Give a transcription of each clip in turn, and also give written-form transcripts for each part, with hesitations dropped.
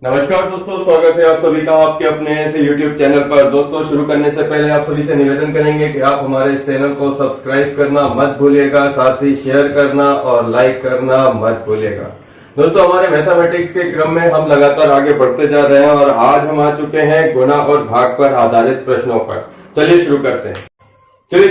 नमस्कार दोस्तों, स्वागत है आप सभी का आपके अपने ऐसे YouTube चैनल पर। दोस्तों, शुरू करने से पहले आप सभी से निवेदन करेंगे कि आप हमारे इस चैनल को सब्सक्राइब करना मत भूलिएगा, साथ ही शेयर करना और लाइक करना मत भूलिएगा। दोस्तों, हमारे मैथमेटिक्स के क्रम में हम लगातार आगे बढ़ते जा रहे हैं और आज हम आ चुके हैं गुणा और भाग पर आधारित प्रश्नों पर। चलिए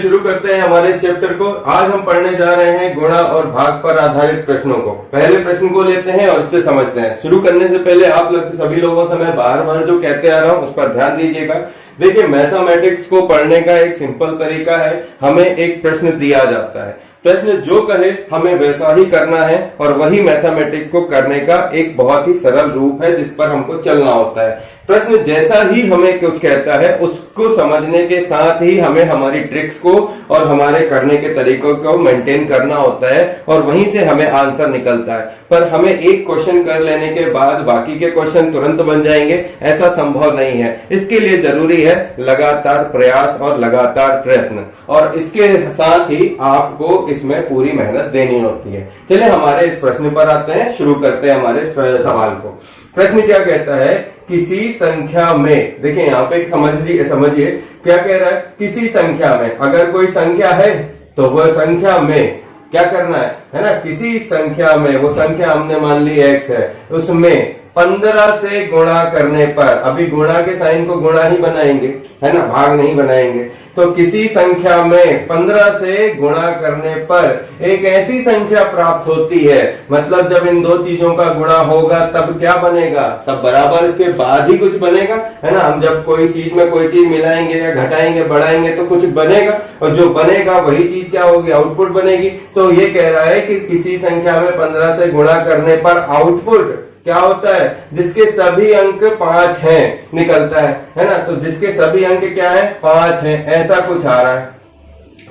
शुरू करते हैं हमारे इस चैप्टर को। आज हम पढ़ने जा रहे हैं गुणा और भाग पर आधारित प्रश्नों को। पहले प्रश्न को लेते हैं और इससे समझते हैं। शुरू करने से पहले आप सभी लोगों से मैं बार बार जो कहते आ रहा हूं उस पर ध्यान दीजिएगा। देखिए, मैथमेटिक्स को पढ़ने का एक सिंपल तरीका है। हमें एक प्रश्न दिया जाता है, प्रश्न जो कहे हमें वैसा ही करना है और वही मैथमेटिक्स को करने का एक बहुत ही सरल रूप है जिस पर हमको चलना होता है। प्रश्न जैसा ही हमें कुछ कहता है उसको समझने के साथ ही हमें हमारी ट्रिक्स को और हमारे करने के तरीकों को मेंटेन करना होता है और वहीं से हमें आंसर निकलता है। पर हमें एक क्वेश्चन कर लेने के बाद बाकी के क्वेश्चन तुरंत बन जाएंगे, ऐसा संभव नहीं है। इसके लिए जरूरी है लगातार प्रयास और लगातार प्रयत्न, और इसके साथ ही आपको इसमें पूरी मेहनत देनी होती है। चलिए हमारे इस प्रश्न पर आते हैं, शुरू करते हैं हमारे सवाल को। प्रश्न क्या कहता है? किसी संख्या में, देखिए यहाँ पे समझिए क्या कह रहा है। किसी संख्या में, अगर कोई संख्या है तो वह संख्या में क्या करना है ना। किसी संख्या में, वो संख्या हमने मान ली x है, उसमें 15 से गुणा करने पर, अभी गुणा के साइन को गुणा ही बनाएंगे है ना, भाग नहीं बनाएंगे। तो किसी संख्या में 15 से गुणा करने पर एक ऐसी संख्या प्राप्त होती है, मतलब जब इन दो चीजों का गुणा होगा तब क्या बनेगा, तब बराबर के बाद ही कुछ बनेगा है ना। हम जब कोई चीज में कोई चीज मिलाएंगे या घटाएंगे बढ़ाएंगे तो कुछ बनेगा, और जो बनेगा वही चीज क्या होगी, आउटपुट बनेगी। तो ये कह रहा है कि किसी संख्या में 15 से गुणा करने पर आउटपुट क्या होता है, जिसके सभी अंक 5 हैं निकलता है ना। तो जिसके सभी अंक क्या है, 5 हैं, ऐसा कुछ आ रहा है।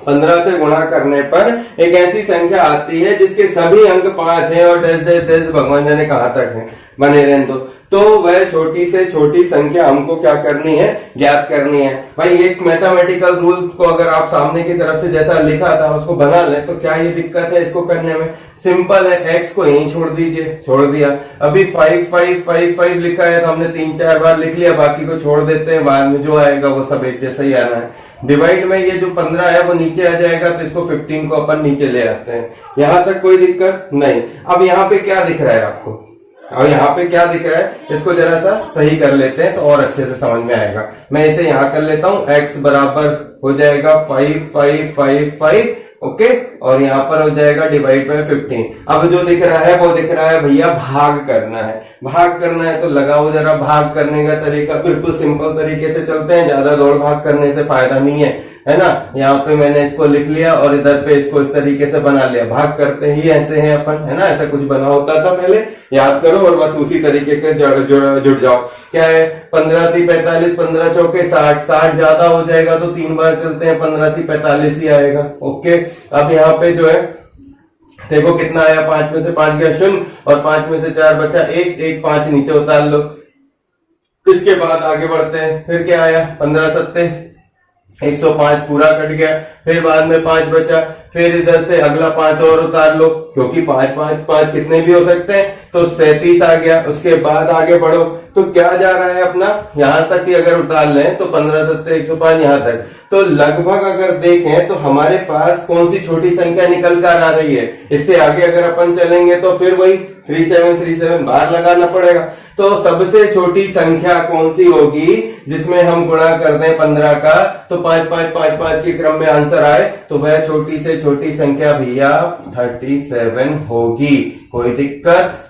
15 से गुणा करने पर एक ऐसी संख्या आती है जिसके सभी अंक 5 हैं और डेस भगवान जाने कहां तक है, बने रहने तो वह छोटी से छोटी संख्या हमको क्या करनी है, ज्ञात करनी है। भाई, एक मैथमेटिकल रूल को अगर आप सामने की तरफ से जैसा लिखा था उसको बना लें तो क्या ये दिक्कत है इसको करने में? सिंपल है, x को यहीं छोड़ दीजिए, छोड़ दिया। अभी 5 5 5 5 लिखा है तो हमने 3-4 बार लिख लिया, बाकी को छोड़ देते हैं, बाद में जो आएगा वो सब एक जैसा ही आना है। डिवाइड में ये जो 15 है वो नीचे आ जाएगा, तो इसको 15 को अपन नीचे ले आते हैं। यहां तक कोई दिक्कत नहीं। अब यहाँ पे क्या दिख रहा है आपको, और यहाँ पे क्या दिख रहा है, इसको जरा सा सही कर लेते हैं तो और अच्छे से समझ में आएगा। मैं इसे यहाँ कर लेता हूँ, x बराबर हो जाएगा 5 5 5 5, ओके, और यहाँ पर हो जाएगा डिवाइड बाय 15। अब जो दिख रहा है वो दिख रहा है भैया भाग करना है। भाग करना है तो लगाओ जरा भाग करने का तरीका, बिल्कुल सिंपल तरीके से चलते हैं, ज्यादा दौड़ भाग करने से फायदा नहीं है ना। यहाँ पे मैंने इसको लिख लिया और इधर पे इसको इस तरीके से बना लिया। भाग करते ही ऐसे हैं अपन, है ना, ऐसा कुछ बना होता था पहले, याद करो और बस उसी तरीके के जुड़ जाओ। क्या है, 15 × 45, 15 चौके 60, 60 ज्यादा हो जाएगा तो 3 बार चलते हैं, 15 × 45 ही आएगा। ओके, अब यहाँ पे जो है देखो कितना आया, 5 में से 5 गया 0 और 5 में से 4 बचा 1, 1 5 नीचे उतार लो। इसके बाद आगे बढ़ते हैं, फिर क्या आया, 15 7 105 पूरा कट गया, फिर बाद में 5 बचा, फिर इधर से अगला 5 और उतार लो, क्योंकि 5 5 5 कितने भी हो सकते हैं, तो 37 आ गया। उसके बाद आगे बढ़ो तो क्या जा रहा है अपना, यहां तक ही अगर उतार लें तो 15 7 105 यहां तक। तो लगभग अगर देखें तो हमारे पास कौन सी छोटी संख्या निकल कर आ रही है। इससे आगे अगर अपन चलेंगे तो फिर वही 3737 बाहर लगाना पड़ेगा। तो सबसे छोटी संख्या कौन सी होगी जिसमें हम गुणा कर दें 15 का तो 5 5 5 5 के क्रम में आंसर आए, तो वह छोटी से छोटी संख्या भैया 37 होगी। कोई दिक्कत?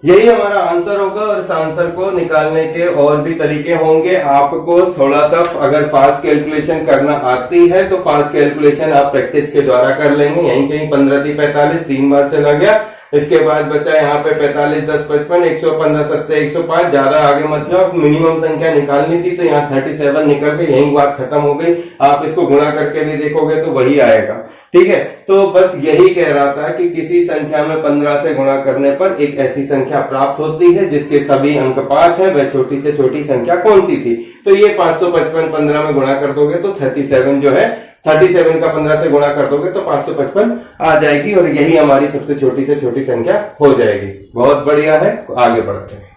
यही हमारा आंसर होगा और इस आंसर को निकालने के और भी तरीके होंगे। आपको थोड़ा सा अगर फास्ट कैलकुलेशन करना आती है तो फास्ट कैलकुलेशन आप प्रैक्टिस के द्वारा कर लेंगे। यहीं कहीं 15 × 45 3 बार चला गया, इसके बाद बचा यहाँ पे 45 10 55 115 7 105, ज्यादा आगे मत जाओ, मिनिमम संख्या निकालनी थी तो यहाँ 37 निकल गई, यही बात खत्म हो गई। आप इसको गुणा करके भी देखोगे तो वही आएगा, ठीक है। तो बस यही कह रहा था कि किसी संख्या में 15 से गुणा करने पर एक ऐसी संख्या प्राप्त होती है जिसके सभी अंक 5 है, वह छोटी से छोटी संख्या कौन सी थी। तो ये 555 15 में गुणा कर दोगे तो 37 जो है 37 का 15 से गुणा कर दोगे तो 555 आ जाएगी और यही हमारी सबसे छोटी से छोटी संख्या हो जाएगी। बहुत बढ़िया है, आगे बढ़ते हैं।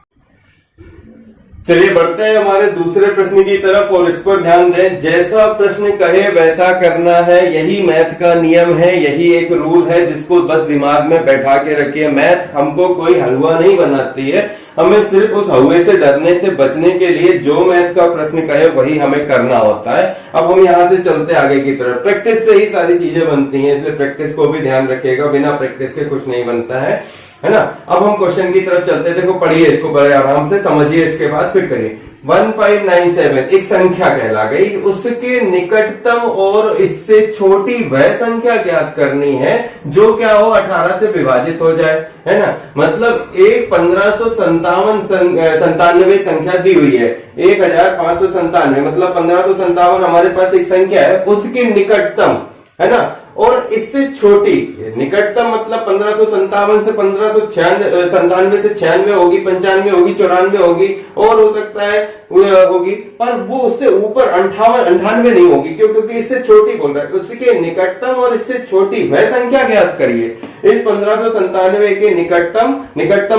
चलिए बढ़ते हैं हमारे दूसरे प्रश्न की तरफ और इस पर ध्यान दें। जैसा प्रश्न कहे वैसा करना है, यही मैथ का नियम है, यही एक रूल है जिसको बस दिमाग में बैठा के रखिए। मैथ हमको कोई हलवा नहीं बनाती है, हमें सिर्फ उस हलवे से डरने से बचने के लिए जो मैथ का प्रश्न कहे वही हमें करना होता है। अब हम यहाँ से चलते आगे की तरफ। प्रैक्टिस से ही सारी चीजें बनती हैं, इसलिए प्रैक्टिस को भी ध्यान रखिएगा, बिना प्रैक्टिस के कुछ नहीं बनता है ना। अब हम क्वेश्चन की तरफ चलते हैं। देखो पढ़िए इसको बड़े आराम से, समझिए, इसके बाद फिर करिए। 1597 एक संख्या कहला गई, उसके निकटतम और इससे छोटी वह संख्या ज्ञात करनी है जो क्या हो 18 से विभाजित हो जाए, है ना। मतलब एक 1597 संख्या दी हुई है, 1597 मतलब 1557 हमारे पास एक संख्या है, उसके निकटतम, है ना, और इससे छोटी, निकटतम मतलब 1557 से 1597 से 96 होगी, 95 होगी, 94 होगी और हो सकता है होगी, पर वो उससे ऊपर 98 नहीं होगी। क्यों? क्योंकि इससे छोटी बोल रहा है। उसके निकटतम और इससे छोटी वह संख्या ज्ञात करिए। इस 1597 के निकटतम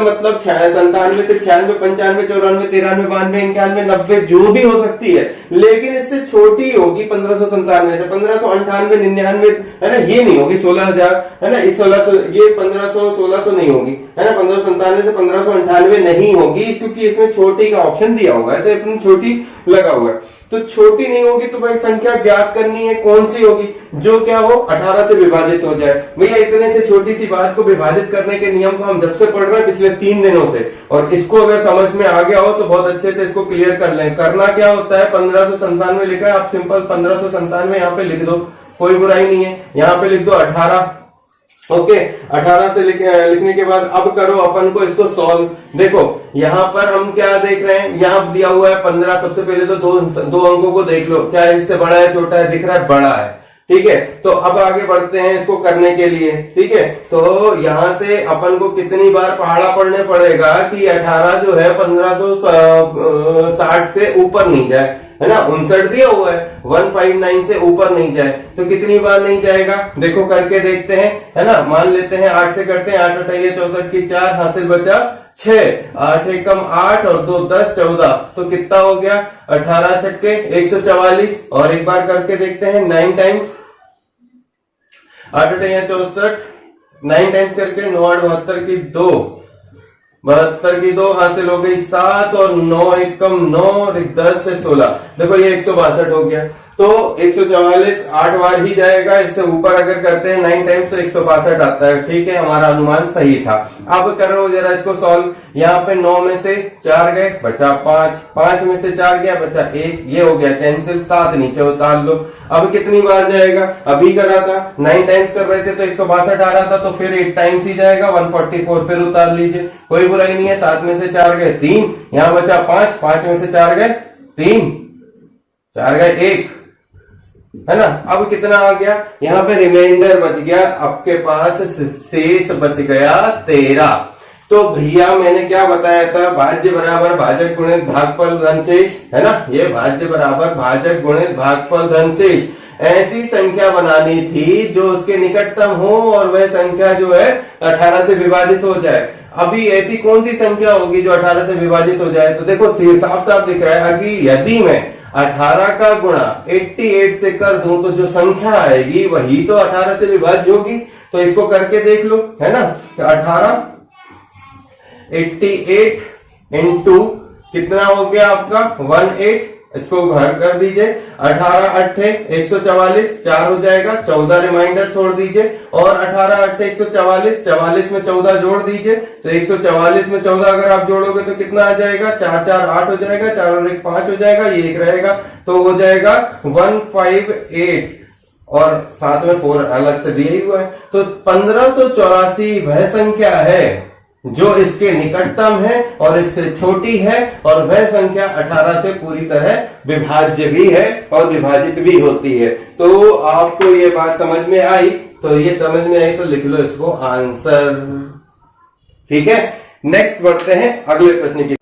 मतलब 97 से 96, 95, 94, 93, 92, 91, 90 जो भी हो सकती है, लेकिन इससे छोटी होगी 1597 से 1598, 99, है ना, ये नहीं होगी। 16,000, है ना, इस 1600, ये 1500, 1600 नहीं होगी, है ना। 1597 से 1598 नहीं होगी क्योंकि इसमें छोटी का ऑप्शन दिया हुआ है, तो इतनी छोटी लगा हुआ है, तो छोटी नहीं होगी। तो भाई संख्या ज्ञात करनी है, कौन सी होगी? जो क्या हो 18 से विभाजित हो जाए। भैया इतने से छोटी सी बात को विभाजित करने के नियम को हम जब से पढ़ रहे हैं पिछले 3 दिनों से, और इसको अगर समझ में आ गया हो तो बहुत अच्छे से इसको क्लियर कर लें। करना क्या होता है, 1597 लिखा है, आप सिंपल 1597 यहाँ पे लिख दो, कोई बुराई नहीं है। यहाँ पे लिख दो 18, ओके। 18 से लिखने के बाद अब करो अपन को इसको सॉल्व। देखो यहाँ पर हम क्या देख रहे हैं, यहाँ दिया हुआ है 15। सबसे पहले तो दो अंकों को देख लो, क्या इससे बड़ा है छोटा है? दिख रहा है बड़ा है, ठीक है। तो अब आगे बढ़ते हैं इसको करने के लिए, ठीक है। तो यहां से अपन को कितनी बार पहाड़ा पढ़ने पड़ेगा कि 18 जो है 1560 से ऊपर नहीं जाए, है ना। 59 दिया हुआ है, 159 से ऊपर नहीं जाए, तो कितनी बार नहीं जाएगा? देखो करके देखते हैं, है ना। मान लेते हैं 8 से करते हैं, 8 8 64 की 4, हासिल बचा 6, 8 एकम 8 और 2 10 14, तो कितना हो गया? 18 छक्के 144। और एक बार करके देखते हैं 9 टाइम्स, 8 8 64, 9 टाइम्स करके 9 8 72 की 2, 72 की 2 हासिल हो गई 7 और 9 एकम 9 और 10 से 16। देखो ये 162 हो गया, तो 144 8 बार ही जाएगा। इससे ऊपर अगर करते हैं 9 टाइम्स तो 162 आता है, ठीक है, हमारा अनुमान सही था। अब करो जरा इसको सॉल्व। यहाँ पे 9 में से 4 गए, बचा 5, 5 में से 4 गया, बचा 1, ये हो गया कैंसिल, 7 नीचे उतार लो। अब कितनी बार जाएगा? अभी करा था 9 टाइम्स कर रहे थे तो 162 आ रहा था, तो फिर 8 टाइम्स ही जाएगा, 144 फिर उतार लीजिए, कोई बुराई नहीं है। 7 में से 4 गए 3, यहाँ बचा 5, 5 में से 4 गए 3, 4 गए 1, है ना। अब कितना आ गया? यहाँ पे रिमाइंडर बच गया, आपके पास शेष बच गया 13। तो भैया मैंने क्या बताया था, भाज्य बराबर भाजक गुणित भागफल धन शेष, है ना। ये भाज्य बराबर भाजक गुणित भागफल धन शेष, ऐसी संख्या बनानी थी जो उसके निकटतम हो और वह संख्या जो है 18 से विभाजित हो जाए। अभी ऐसी कौन सी संख्या होगी जो 18 से विभाजित हो जाए? तो देखो साफ साफ दिख रहा है कि यदि मैं 18 का गुणा 88 से कर दूं तो जो संख्या आएगी वही तो 18 से विभाज्य होगी। तो इसको करके देख लो, है ना। तो 18 88 इंटू कितना हो गया आपका 18, इसको घर कर दीजिए। 18 8 144, 4 हो जाएगा, 14 रिमाइंडर छोड़ दीजिए, और 18 8 144, 44 में 14 जोड़ दीजिए। तो 144 में 14 अगर आप जोड़ोगे तो कितना आ जाएगा? 4 4 8 हो जाएगा, 4 और 1 5 हो जाएगा, ये एक रहेगा, तो हो जाएगा 158, और साथ में 4 अलग से दिए हुआ है। तो 1584 वह संख्या है जो इसके निकटतम है और इससे छोटी है, और वह संख्या 18 से पूरी तरह विभाज्य भी है और विभाजित भी होती है। तो आपको ये बात समझ में आई? तो ये समझ में आई तो लिख लो इसको आंसर, ठीक है। नेक्स्ट बढ़ते हैं अगले प्रश्न की।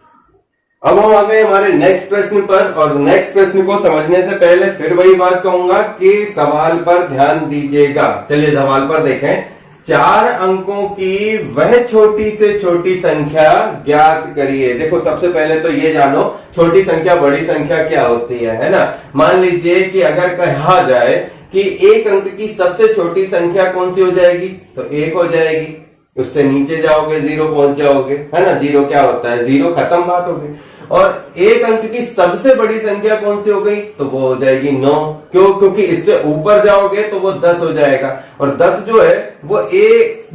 अब हम आ गए हमारे नेक्स्ट प्रश्न पर, और नेक्स्ट प्रश्न को समझने से पहले फिर वही बात कहूंगा कि सवाल पर ध्यान दीजिएगा। चलिए सवाल पर देखें। 4 अंकों की वह छोटी से छोटी संख्या ज्ञात करिए। देखो सबसे पहले तो ये जानो छोटी संख्या बड़ी संख्या क्या होती है ना। मान लीजिए कि अगर कहा जाए कि 1 अंक की सबसे छोटी संख्या कौन सी हो जाएगी, तो 1 हो जाएगी। उससे नीचे जाओगे 0 पहुंच जाओगे, है ना। 0 क्या होता है, 0 खत्म, बात हो गई। और 1 अंक की सबसे बड़ी संख्या कौन सी हो गई, तो वो हो जाएगी 9। क्यों, क्योंकि इससे ऊपर जाओगे तो वो 10 हो जाएगा, और 10 जो है वो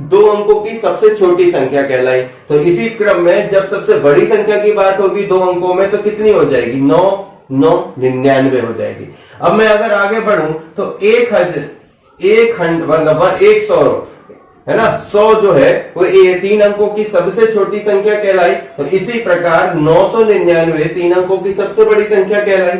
2 अंकों की सबसे छोटी संख्या कहलाई। तो इसी क्रम में जब सबसे बड़ी संख्या की बात होगी 2 अंकों में, तो कितनी हो जाएगी, 9 9 99 हो जाएगी। अब मैं अगर आगे बढ़ूं तो 100 है ना, 100 जो है वो 3 अंकों की सबसे छोटी संख्या कहलाई। तो इसी प्रकार 999 3 अंकों की सबसे बड़ी संख्या कहलाई।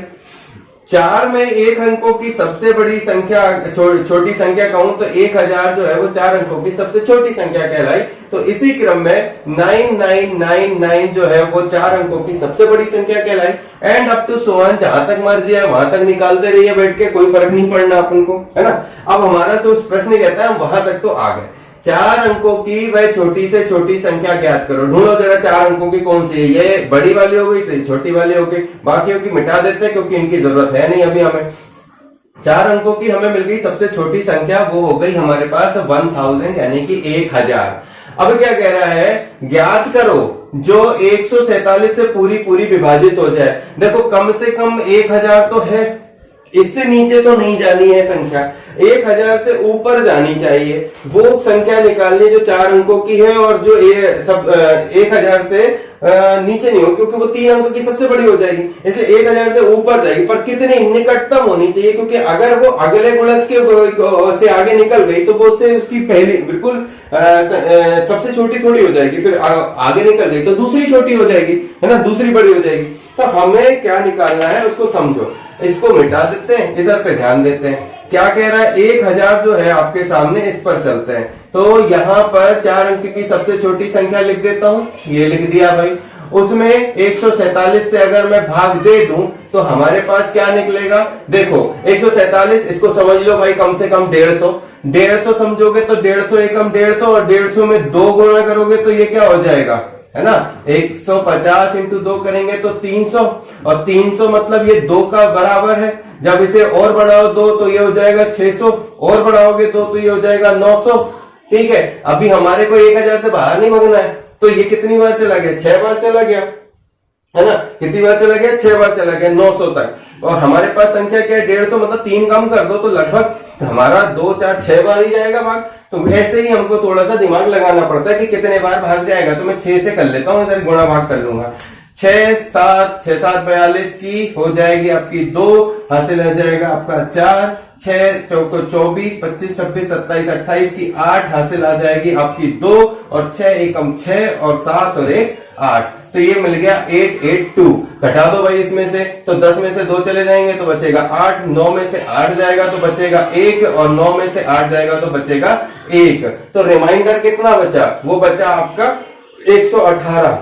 4 में 1 अंकों की सबसे बड़ी संख्या छोटी संख्या कहूं तो 1000 जो है वो 4 अंकों की सबसे छोटी संख्या कहलाई। तो इसी क्रम में 9999 जो है वो 4 अंकों की सबसे बड़ी संख्या कहलाई। And up to so on, जहां तक मर्जी है वहां तक निकालते रहिए बैठ के, कोई फर्क नहीं पड़ना अपन को, है ना। अब हमारा जो प्रश्न कहता है हम वहां तक तो आ गए। 4 अंकों की वह छोटी से छोटी संख्या ज्ञात करो। ढूंढो जरा 4 अंकों की कौन सी है। ये बड़ी वाली हो गई तो ये छोटी वाली हो गई, बाकियों की मिटा देते हैं क्योंकि इनकी जरूरत है नहीं अभी हमें। 4 अंकों की हमें मिल गई सबसे छोटी संख्या, वो हो गई हमारे पास 1000 यानी कि 1000। अब क्या कह रहा है, ज्ञात करो जो 147 से पूरी विभाजित हो जाए। देखो कम से कम 1000 तो है, इससे नीचे तो नहीं जानी है संख्या, 1000 से ऊपर जानी चाहिए। वो संख्या निकालनी जो 4 अंकों की है और जो सब 1000 से नीचे नहीं हो, क्योंकि वो 3 अंक की सबसे बड़ी हो जाएगी, इसलिए 1000 से ऊपर जाएगी, पर कितनी निकटतम होनी चाहिए। क्योंकि अगर वो अगले गुणज के से आगे निकल गई तो वो से उसकी पहली बिल्कुल सबसे छोटी थोड़ी हो जाएगी, फिर आगे निकल गई तो दूसरी छोटी हो जाएगी, है ना, दूसरी बड़ी हो जाएगी। तो हमें क्या निकालना है उसको समझो। इसको मिटा देते हैं, इधर पे ध्यान देते हैं। क्या कह रहा है, 1000 जो है आपके सामने, इस पर चलते हैं। तो यहाँ पर 4 अंक की सबसे छोटी संख्या लिख देता हूं, ये लिख दिया भाई। उसमें 147 से अगर मैं भाग दे दूं तो हमारे पास क्या निकलेगा, देखो 147, इसको समझ लो भाई कम से कम 150 समझोगे तो 150 एकम 150, और 150 में 2 गुणा करोगे तो ये क्या हो जाएगा, है ना, 150 इंटू 2 करेंगे तो 300, और 300 मतलब ये 2 का बराबर है। जब इसे और बढ़ाओ 2 तो ये हो जाएगा 600, और बढ़ाओगे 2 तो ये हो जाएगा 900। ठीक है, अभी हमारे को 1000 से बाहर नहीं भागना है, तो ये कितनी बार चला गया, 6 बार चला गया, है ना। कितनी बार चला गया, 6 बार चला गया, 900 तक। और हमारे पास संख्या क्या है, 150, मतलब 3 कम कर दो तो लगभग हमारा 2 4 6 बार ही जाएगा भाग। तो ऐसे ही हमको थोड़ा सा दिमाग लगाना पड़ता है कि कितने बार भाग जाएगा। तो मैं 6 से कर लेता हूं, इधर गुणा भाग कर लूंगा। 6 7 42 की हो जाएगी आपकी 2, हासिल हो जाएगा आपका 4, 6 चौको 24 25 26 27 28 की 8 हासिल आ जाएगी आपकी 2, और 6 एकम 6 और 7 और 1 8। तो ये मिल गया 882। घटा दो भाई इसमें से, तो 10 में से 2 चले जाएंगे तो बचेगा 8, 9 में से 8 जाएगा तो बचेगा 1, और 9 में से 8 जाएगा तो बचेगा 1। तो रिमाइंडर कितना बचा, वो बचा आपका 118।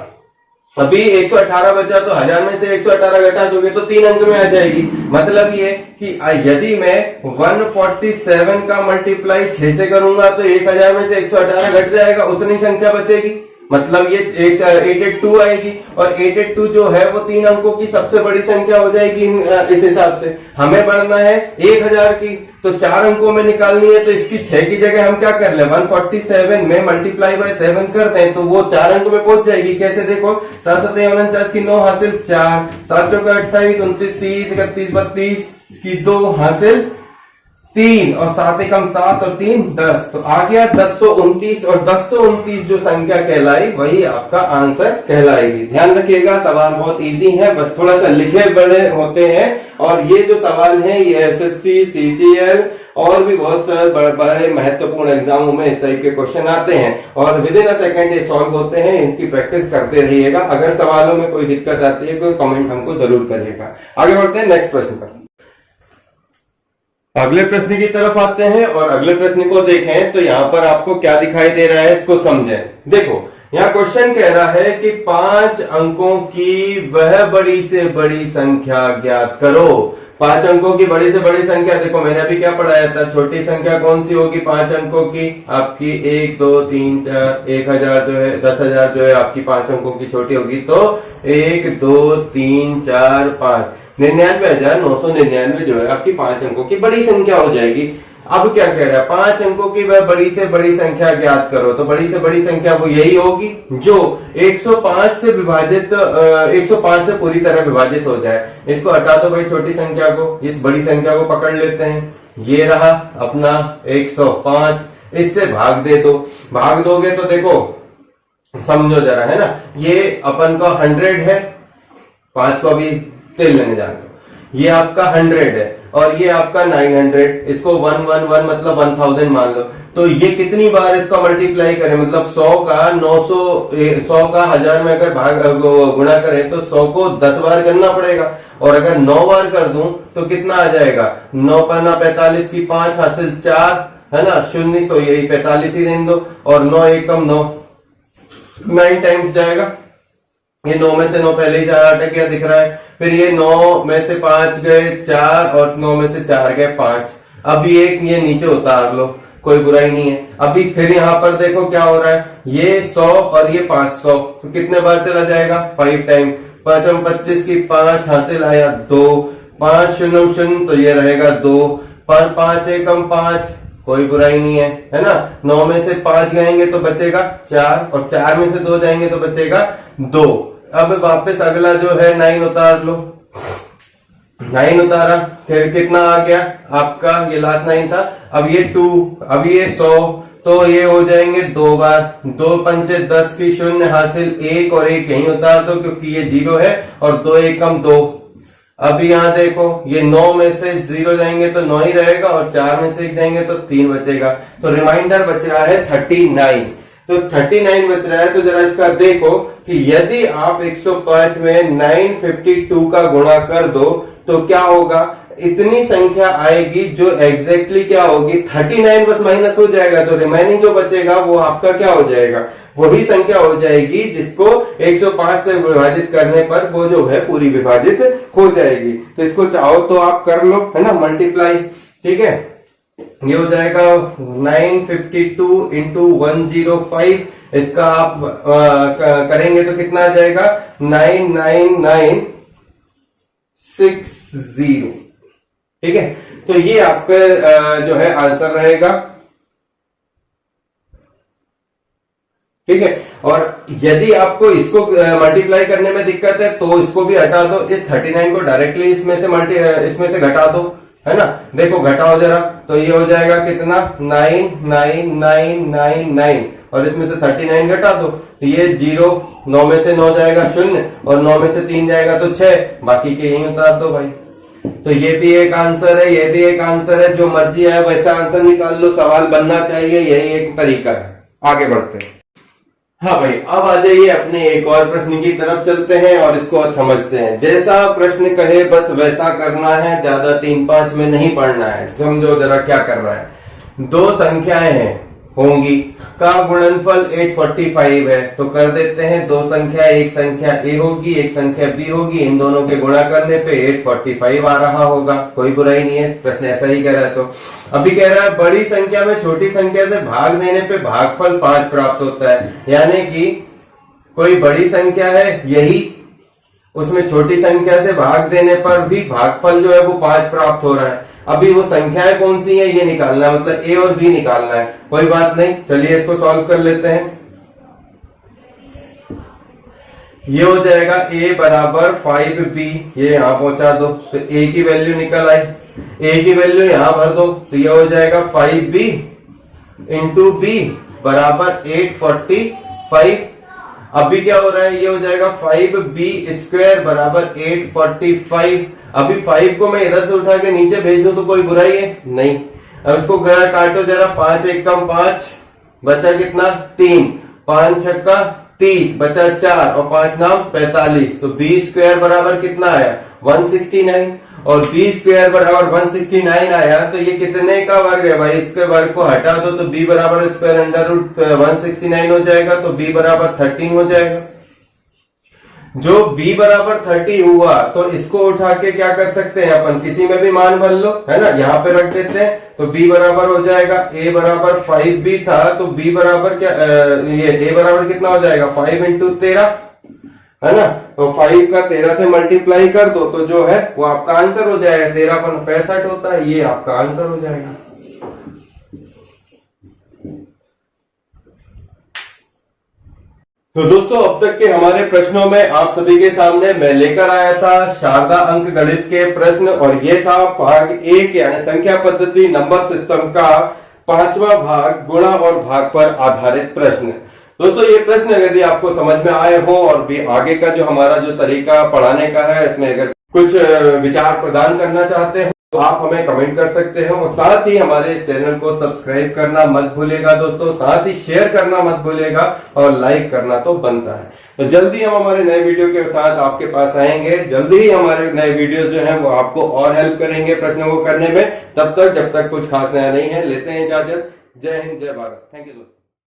अभी 118 बचा, तो 1000 में से 118 घटा दोगे तो 3 अंक में आ जाएगी। मतलब ये कि यदि मैं 147 का मल्टीप्लाई 6 से करूंगा तो 1000 में से 118 घट जाएगा, उतनी संख्या बचेगी। मतलब ये 882 आएगी, और 882 जो है वो 3 अंकों की सबसे बड़ी संख्या हो जाएगी। इस हिसाब से हमें बढ़ना है 1000 की, तो 4 अंकों में निकालनी है। तो इसकी 6 की जगह हम क्या कर ले, 147 में मल्टीप्लाई बाय 7 करते हैं तो वो 4 अंक में पहुंच जाएगी। कैसे, देखो 7 7 49 की 9 हासिल 4, 7 चौका 28 29 30 31 32 की 2 हासिल 3, और 7 एकम 7 और 3 10। तो आ गया 1029, और 1029 जो संख्या कहलाई वही आपका आंसर कहलाएगी। ध्यान रखिएगा, सवाल बहुत इजी है, बस थोड़ा सा लिखे बड़े होते हैं। और ये जो सवाल है ये एसएससी सीजीएल और भी बहुत सारे बड़े महत्वपूर्ण एग्जामों में इस तरह के क्वेश्चन आते हैं, और विद इन अ सेकंड ये सॉल्व होते हैं। इनकी प्रैक्टिस करते रहिएगा। अगर सवालों में कोई दिक्कत आती है तो कमेंट हमको जरूर करिएगा। आगे बढ़ते हैं नेक्स्ट प्रश्न पर। अगले प्रश्न की तरफ आते हैं, और अगले प्रश्न को देखें तो यहाँ पर आपको क्या दिखाई दे रहा है इसको समझें। देखो यहाँ क्वेश्चन कह रहा है कि 5 अंकों की वह बड़ी से बड़ी संख्या ज्ञात करो। 5 अंकों की बड़ी से बड़ी संख्या, देखो मैंने अभी क्या पढ़ाया था, छोटी संख्या कौन सी होगी 5 अंकों की, आपकी 1 2 3 4, 1000 जो है 10,000 जो है आपकी 5 अंकों की छोटी होगी, तो 1 2 3 4 5, 99,999 जो है आपकी 5 अंकों की बड़ी संख्या हो जाएगी। अब क्या कह रहा है, 5 अंकों की वह बड़ी से बड़ी संख्या ज्ञात करो, तो बड़ी से बड़ी संख्या वो यही होगी जो 105 से विभाजित 105 से पूरी तरह विभाजित हो जाए। इसको हटा दो भाई छोटी संख्या को, इस बड़ी संख्या को पकड़ लेते हैं, ये रहा अपना 105, इससे भाग दे दो, भाग दोगे तो देखो समझो जरा, है ना, ये अपन का 100 है, 5 को अभी तेल लेने जाने दो, ये आपका 100 है और ये आपका 900, इसको 111 मतलब 1000 मान लो, तो ये कितनी बार इसका मल्टीप्लाई करें, मतलब 100 का 900 100 का 1000 में अगर भाग गुणा करें तो 100 को 10 बार करना पड़ेगा, और अगर 9 बार कर दूं तो कितना आ जाएगा, 9 पन्ना 45 की 5 हासिल 4, है ना, शून्य, तो यही 45 ही रहने दो, और 9 एकम 9, 9 टाइम्स जाएगा, ये 9 में से 9 पहले ही 4 अटक गया दिख रहा है, फिर ये 9 में से 5 गए 4 और 9 में से 4 गए 5, अभी एक ये नीचे उतार लो, कोई बुराई नहीं है। अभी फिर यहाँ पर देखो क्या हो रहा है, ये 100 और ये 500, तो कितने बार चला जाएगा, 5 टाइम, 5 में 25 की 5 हासिल आया 2, 5 शून्य शून्य, तो ये रहेगा 2, 5 एकम 5, कोई बुराई नहीं है ना, 9 में से 5 जाएंगे तो बचेगा 4, और 4 में से 2 जाएंगे तो बचेगा 2। अब वापस अगला जो है 9 उतार लो, 9 उतारा, फिर कितना आ गया आपका, ये लास्ट 9 था, अब ये 2, अब ये 100, तो ये हो जाएंगे 2 बार, 2 पंचे 10 की शून्य हासिल 1 और 1 यहीं उतार दो क्योंकि ये 0 है, और 2 एकम 2। अब यहाँ देखो ये 9 में से 0 जाएंगे तो 9 ही रहेगा, और 4 में से 1 जाएंगे तो 3 बचेगा, तो रिमाइंडर बच रहा है 39। तो 39 बच रहा है, तो जरा इसका देखो कि यदि आप 105 में 952 का गुणा कर दो तो क्या होगा, इतनी संख्या आएगी जो एग्जैक्टली क्या होगी, 39 बस माइनस हो जाएगा, तो रिमाइनिंग जो बचेगा वो आपका क्या हो जाएगा, वही संख्या हो जाएगी जिसको 105 से विभाजित करने पर वो जो है पूरी विभाजित हो जाएगी। तो इसको चाहो तो आप कर लो, है ना, मल्टीप्लाई, ठीक है, ये हो जाएगा 952 इंटू 105, इसका आप करेंगे तो कितना आ जाएगा, 99960, ठीक है, तो ये आपका जो है आंसर रहेगा, ठीक है। और यदि आपको इसको मल्टीप्लाई करने में दिक्कत है तो इसको भी हटा दो, इस 39 को डायरेक्टली इसमें से घटा दो, है ना, देखो घटाओ जरा, तो ये हो जाएगा कितना, 99999, और इसमें से 39 घटा दो, तो ये 0, 9 में से 9 जाएगा 0, और 9 में से 3 जाएगा तो 6, बाकी के यही उतार दो भाई। तो ये भी एक आंसर है, ये भी एक आंसर है, जो मर्जी है वैसा आंसर निकाल लो, सवाल बनना चाहिए, यही एक तरीका है। आगे बढ़ते हैं। हाँ भाई, अब आ जाइए अपने एक और प्रश्न की तरफ चलते हैं और इसको आज समझते हैं। जैसा प्रश्न कहे बस वैसा करना है, ज्यादा 3-5 में नहीं पढ़ना है। समझो जरा क्या कर रहा है, 2 संख्याएं हैं होंगी का गुणनफल 845 है, तो कर देते हैं 2 संख्या, एक संख्या ए होगी एक संख्या बी होगी, इन दोनों के गुणा करने पे 845 आ रहा होगा, कोई बुराई नहीं है, प्रश्न ऐसा ही कह रहा है। तो अभी कह रहा है बड़ी संख्या में छोटी संख्या से भाग देने पे भागफल 5 प्राप्त होता है, यानी कि कोई बड़ी संख्या है यही, उसमें छोटी संख्या से भाग देने पर भी भागफल जो है वो 5 प्राप्त हो रहा है। अभी वो संख्याएं कौन सी है ये निकालना है, मतलब ए और बी निकालना है, कोई बात नहीं, चलिए इसको सॉल्व कर लेते हैं। ये हो जाएगा a बराबर 5b, ये यहां पहुंचा दो, तो a की वैल्यू निकल आई, a की वैल्यू यहां भर दो, तो ये हो जाएगा 5b इंटू बी बराबर 845। अभी क्या हो रहा है, ये हो जाएगा 5b स्क्वायर बराबर 845। अभी 5 को मैं इधर से उठा के नीचे भेज दूं तो कोई बुराई है नहीं। अब इसको काटो जरा, 5 एकम 5, बचा कितना 3, 5 छक्का 30, बचा 4 और 5 नाम 45, तो b स्क्वायर बराबर कितना आया 169। और बी स्क्वायर बराबर 169 आया, तो ये कितने का वर्ग है भाई? इसके वर्ग को हटा दो तो बी बराबर स्क्वायर अंडर रूट 169 हो जाएगा, तो बी बराबर 13 हो जाएगा। जो b बराबर 30 हुआ तो इसको उठा के क्या कर सकते हैं अपन, किसी में भी मान भर लो, है ना, यहाँ पे रख देते हैं, तो b बराबर हो जाएगा a बराबर 5b था, तो b बराबर क्या ये a बराबर कितना हो जाएगा 5 इंटू 13, है ना, तो 5 का 13 से मल्टीप्लाई कर दो तो जो है वो आपका आंसर हो जाएगा, 13×65 होता है, ये आपका आंसर हो जाएगा। तो दोस्तों अब तक के हमारे प्रश्नों में आप सभी के सामने मैं लेकर आया था शारदा अंक गणित के प्रश्न, और ये था भाग 1 यानी संख्या पद्धति नंबर सिस्टम का 5वां भाग, गुणा और भाग पर आधारित प्रश्न। दोस्तों ये प्रश्न यदि आपको समझ में आए हो और भी आगे का जो हमारा जो तरीका पढ़ाने का है, इसमें अगर कुछ विचार प्रदान करना चाहते हैं तो आप हमें कमेंट कर सकते हैं, और साथ ही हमारे इस चैनल को सब्सक्राइब करना मत भूलिएगा दोस्तों, साथ ही शेयर करना मत भूलिएगा, और लाइक करना तो बनता है। तो जल्दी हम हमारे नए वीडियो के साथ आपके पास आएंगे, जल्दी ही हमारे नए वीडियोस जो हैं वो आपको और हेल्प करेंगे प्रश्नों को करने में। तब तक जब तक कुछ खास नया नहीं है, लेते हैं इजाजत। जय हिंद, जय भारत। थैंक यू दोस्तों।